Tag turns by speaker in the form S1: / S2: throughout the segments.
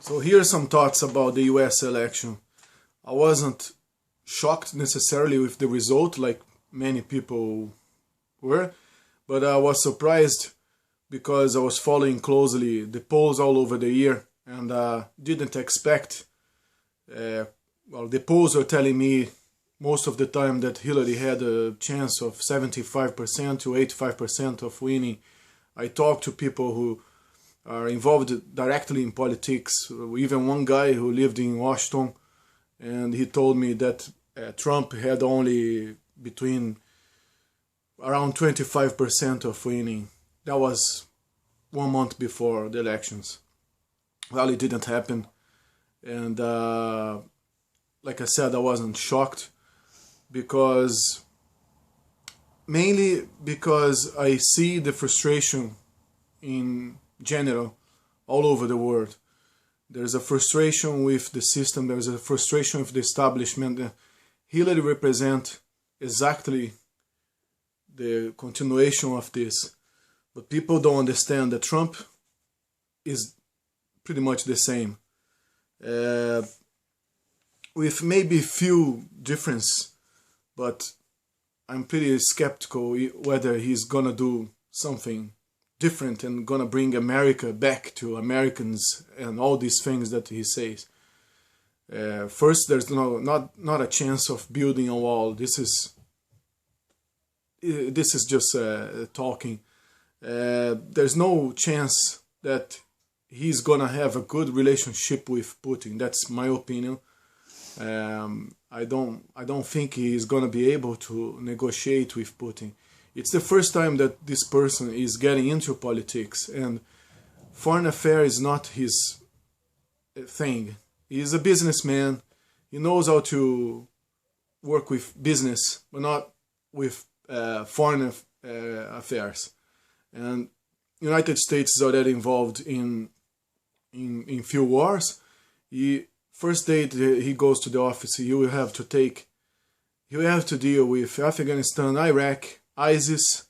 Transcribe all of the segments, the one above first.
S1: So here are some thoughts about the US election. I wasn't shocked necessarily with the result like many people were, but I was surprised because I was following closely the polls all over the year and didn't expect, well, the polls are telling me most of the time that Hillary had a chance of 75% to 85% of winning. I talked to people who are involved directly in politics, even one guy who lived in Washington, and he told me that Trump had only between around 25% of winning. That was 1 month before the elections. Well, it didn't happen, and like I said, I wasn't shocked mainly because I see the frustration in general all over the world. There's a frustration with the system, there's a frustration with the establishment. Hillary represents exactly the continuation of this, but people don't understand that Trump is pretty much the same, with maybe few difference, but I'm pretty skeptical whether he's gonna do something different and gonna bring America back to Americans and all these things that he says. First, there's not a chance of building a wall. This is just talking. There's no chance that he's gonna have a good relationship with Putin. That's my opinion. I don't think he's gonna be able to negotiate with Putin. It's the first time that this person is getting into politics, and foreign affairs is not his thing. He's a businessman. He knows how to work with business, but not with foreign affairs. And United States is already involved in few wars. First day he goes to the office, he will have to deal with Afghanistan, Iraq, ISIS,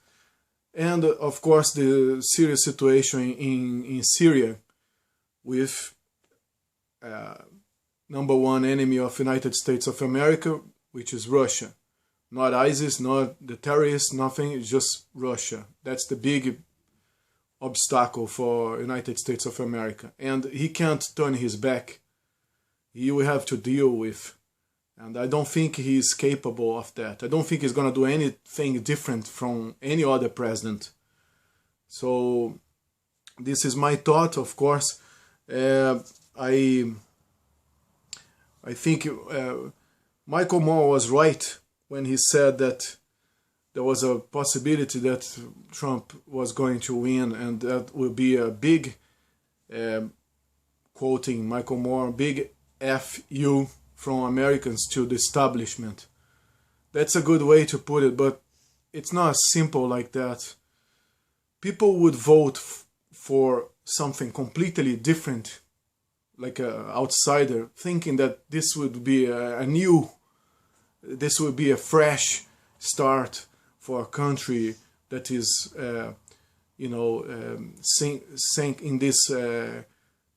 S1: and of course the serious situation in Syria with number one enemy of United States of America, which is Russia. Not ISIS, not the terrorists, nothing, it's just Russia. That's the big obstacle for United States of America. And he can't turn his back. He will have to deal with. And I don't think he's capable of that. I don't think he's going to do anything different from any other president. So this is my thought, of course. I think Michael Moore was right when he said that there was a possibility that Trump was going to win, and that will be a big, quoting Michael Moore, big F-U from Americans to the establishment. That's a good way to put it, but it's not simple like that. People would vote for something completely different, like an outsider, thinking that this would be this would be a fresh start for a country that is, sink in this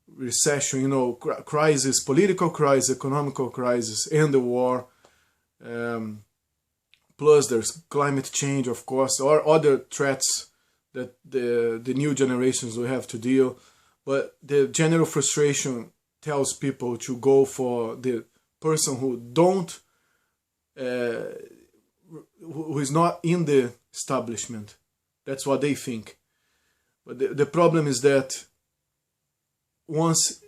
S1: recession, crisis, political crisis, economical crisis, and the war. Plus there's climate change, of course, or other threats that the new generations will have to deal. But the general frustration tells people to go for the person who is not in the establishment. That's what they think. But the problem is that once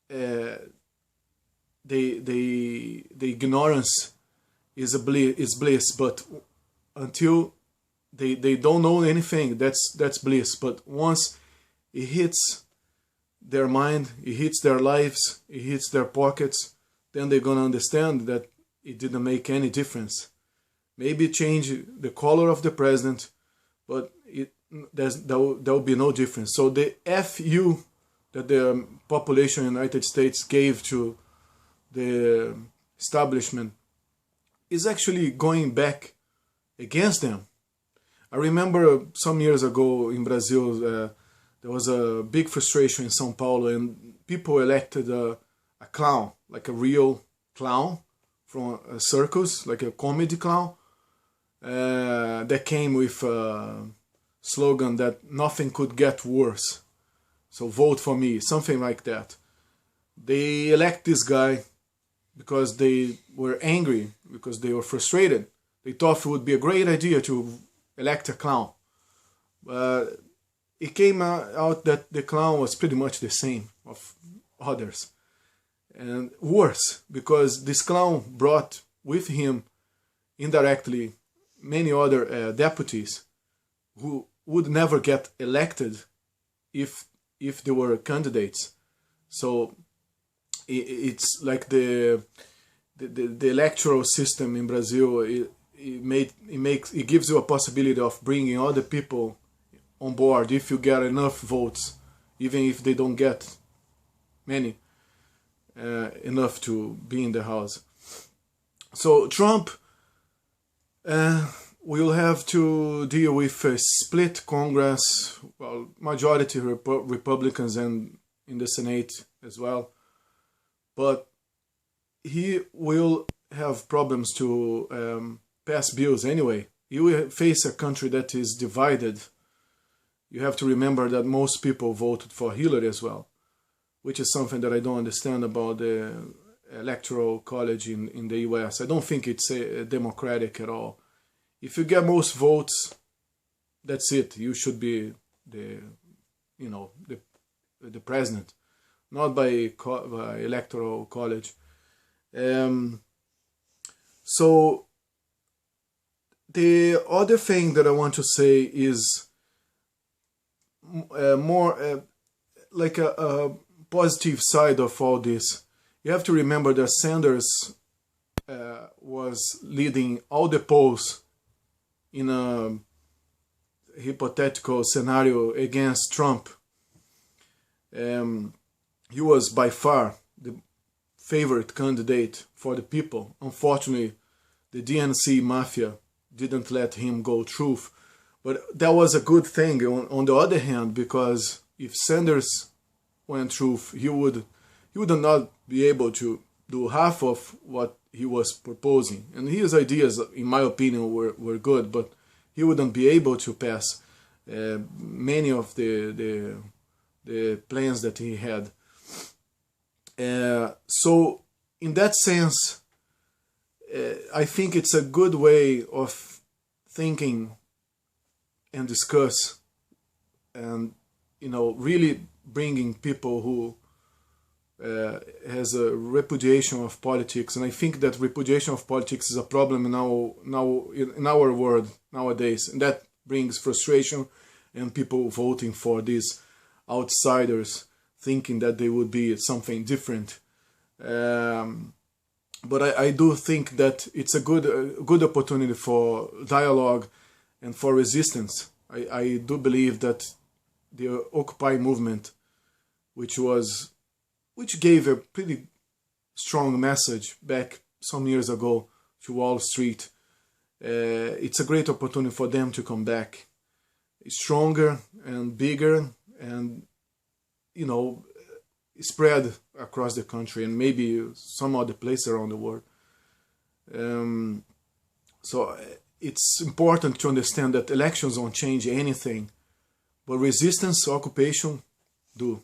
S1: the ignorance is bliss, but until they don't know anything, that's bliss. But once it hits their mind, it hits their lives, it hits their pockets, then they're gonna understand that it didn't make any difference. Maybe change the color of the president, but there will be no difference. So the FU that the population in the United States gave to the establishment is actually going back against them. I remember some years ago in Brazil, there was a big frustration in São Paulo, and people elected a clown, like a real clown from a circus, like a comedy clown, that came with a slogan that nothing could get worse. So vote for me, something like that. They elect this guy because they were angry, because they were frustrated. They thought it would be a great idea to elect a clown. But it came out that the clown was pretty much the same of others. And worse, because this clown brought with him indirectly many other deputies who would never get elected if they were candidates. So it's like the electoral system in Brazil. It gives you a possibility of bringing other people on board if you get enough votes, even if they don't get many, enough to be in the House. So Trump will have to deal with a split Congress, well, majority Republicans and in the Senate as well. But he will have problems to pass bills anyway. He will face a country that is divided. You have to remember that most people voted for Hillary as well, which is something that I don't understand about the electoral college in the US. I don't think it's democratic at all. If you get most votes, that's it. You should be the president, not by electoral college. So the other thing that I want to say is more like a positive side of all this. You have to remember that Sanders was leading all the polls in a hypothetical scenario against Trump. He was by far the favorite candidate for the people. Unfortunately, the DNC mafia didn't let him go through. But that was a good thing on the other hand, because if Sanders went through, he would not be able to do half of what he was proposing. And his ideas, in my opinion, were good, but he wouldn't be able to pass many of the plans that he had. So in that sense, I think it's a good way of thinking and discuss, and really bringing people who has a repudiation of politics. And I think that repudiation of politics is a problem in our world nowadays, and that brings frustration and people voting for these outsiders, thinking that they would be something different. But I do think that it's a good opportunity for dialogue and for resistance. I do believe that the Occupy movement, which gave a pretty strong message back some years ago to Wall Street, it's a great opportunity for them to come back stronger and bigger, and spread across the country and maybe some other place around the world. So it's important to understand that elections don't change anything, but resistance, occupation do.